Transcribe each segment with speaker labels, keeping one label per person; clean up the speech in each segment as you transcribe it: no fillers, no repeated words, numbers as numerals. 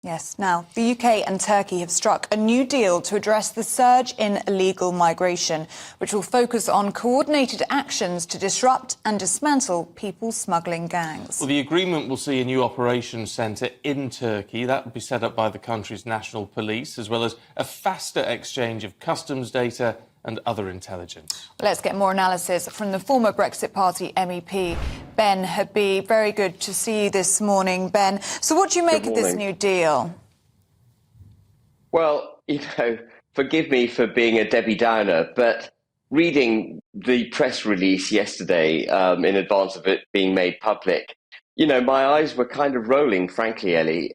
Speaker 1: Yes. Now, the UK and Turkey have struck a new deal to address the surge in illegal migration, which will focus on coordinated actions to disrupt and dismantle people smuggling gangs.
Speaker 2: Well, the agreement will see a new operations centre in Turkey. That will be set up by the country's national police, as well as a faster exchange of customs data and other intelligence.
Speaker 1: Let's get more analysis from the former Brexit Party MEP, Ben Habib. Very good to see you this morning, Ben. So what do you make of this new deal?
Speaker 3: Well, forgive me for being a Debbie Downer, but reading the press release yesterday in advance of it being made public, my eyes were kind of rolling, frankly, Ellie.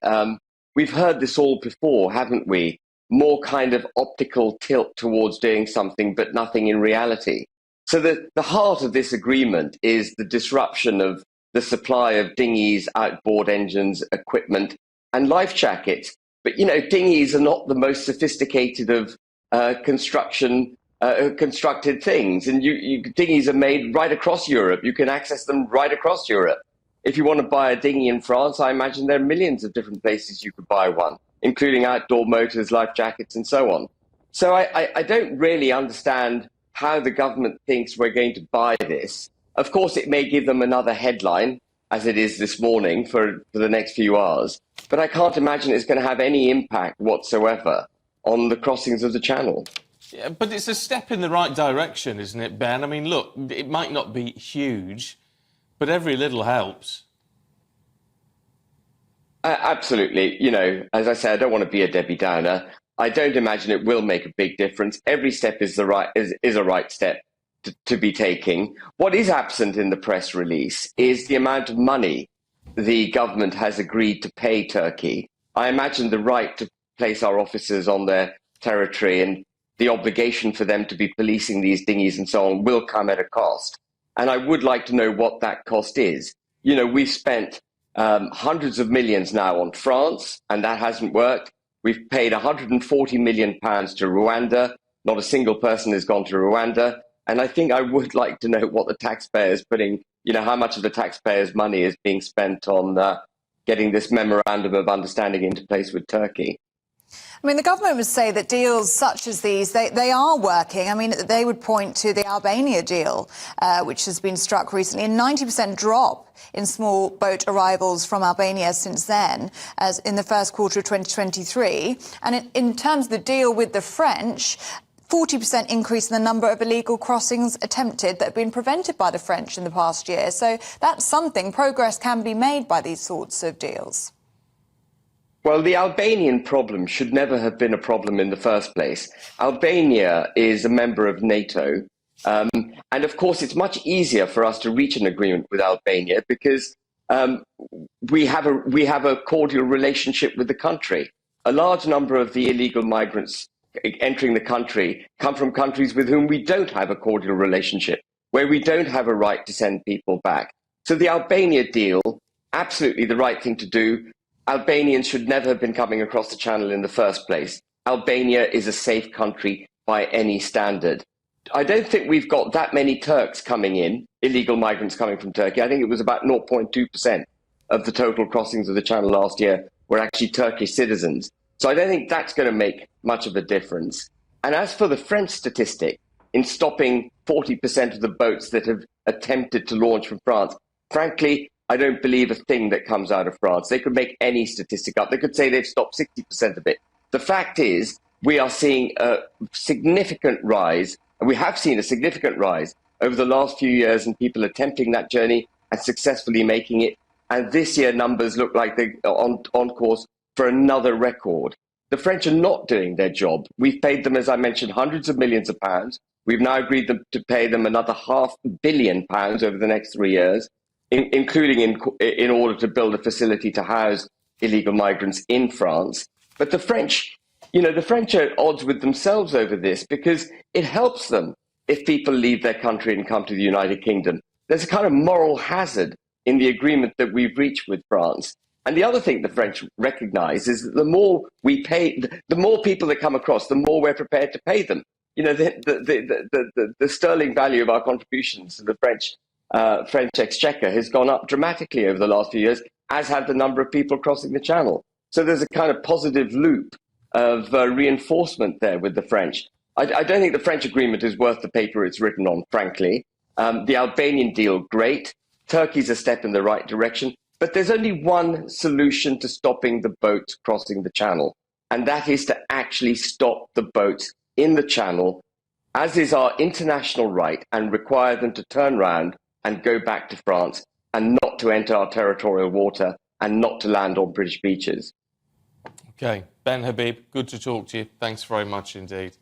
Speaker 3: We've heard this all before, haven't we? More kind of optical tilt towards doing something, but nothing in reality. So the heart of this agreement is the disruption of the supply of dinghies, outboard engines, equipment, and life jackets. But, dinghies are not the most sophisticated of constructed things. And dinghies are made right across Europe. You can access them right across Europe. If you want to buy a dinghy in France, I imagine there are millions of different places you could buy one, including outdoor motors, life jackets, and so on. So I don't really understand how the government thinks we're going to buy this. Of course, it may give them another headline, as it is this morning, for the next few hours. But I can't imagine it's going to have any impact whatsoever on the crossings of the Channel.
Speaker 2: Yeah, but it's a step in the right direction, isn't it, Ben? I mean, look, it might not be huge, but every little helps.
Speaker 3: Absolutely. As I say, I don't want to be a Debbie Downer. I don't imagine it will make a big difference. Every step is a right step to be taking. What is absent in the press release is the amount of money the government has agreed to pay Turkey. I imagine the right to place our officers on their territory and the obligation for them to be policing these dinghies and so on will come at a cost. And I would like to know what that cost is. We've spent hundreds of millions now on France, and that hasn't worked. We've paid £140 million to Rwanda. Not a single person has gone to Rwanda. And I think I would like to know what the taxpayers how much of the taxpayers' money is being spent on getting this memorandum of understanding into place with Turkey.
Speaker 1: I mean, the government would say that deals such as these, they are working. I mean, they would point to the Albania deal, which has been struck recently, a 90% drop in small boat arrivals from Albania since then, as in the first quarter of 2023. And in terms of the deal with the French, 40% increase in the number of illegal crossings attempted that have been prevented by the French in the past year. So that's something. Progress can be made by these sorts of deals.
Speaker 3: Well, the Albanian problem should never have been a problem in the first place. Albania is a member of NATO. And of course, it's much easier for us to reach an agreement with Albania because we have a cordial relationship with the country. A large number of the illegal migrants entering the country come from countries with whom we don't have a cordial relationship, where we don't have a right to send people back. So the Albania deal, absolutely the right thing to do. Albanians should never have been coming across the Channel in the first place. Albania is a safe country by any standard. I don't think we've got that many Turks coming in, illegal migrants coming from Turkey. I think it was about 0.2% of the total crossings of the Channel last year were actually Turkish citizens. So I don't think that's going to make much of a difference. And as for the French statistic, in stopping 40% of the boats that have attempted to launch from France, frankly, I don't believe a thing that comes out of France. They could make any statistic up. They could say they've stopped 60% of it. The fact is, we are seeing a significant rise, and we have seen a significant rise over the last few years in people attempting that journey and successfully making it. And this year, numbers look like they're on course for another record. The French are not doing their job. We've paid them, as I mentioned, hundreds of millions of pounds. We've now agreed to pay them another £500 million over the next 3 years. Including in order to build a facility to house illegal migrants in France. But the French are at odds with themselves over this because it helps them if people leave their country and come to the United Kingdom. There's a kind of moral hazard in the agreement that we've reached with France. And the other thing the French recognise is that the more we pay, the more people that come across, the more we're prepared to pay them. The sterling value of our contributions to the French exchequer has gone up dramatically over the last few years, as have the number of people crossing the Channel. So there's a kind of positive loop of reinforcement there with the French. I don't think the French agreement is worth the paper it's written on, frankly. The Albanian deal, great. Turkey's a step in the right direction. But there's only one solution to stopping the boats crossing the channel, and that is to actually stop the boats in the channel, as is our international right, and require them to turn around and go back to France and not to enter our territorial water and not to land on British beaches.
Speaker 2: OK, Ben Habib, good to talk to you. Thanks very much indeed.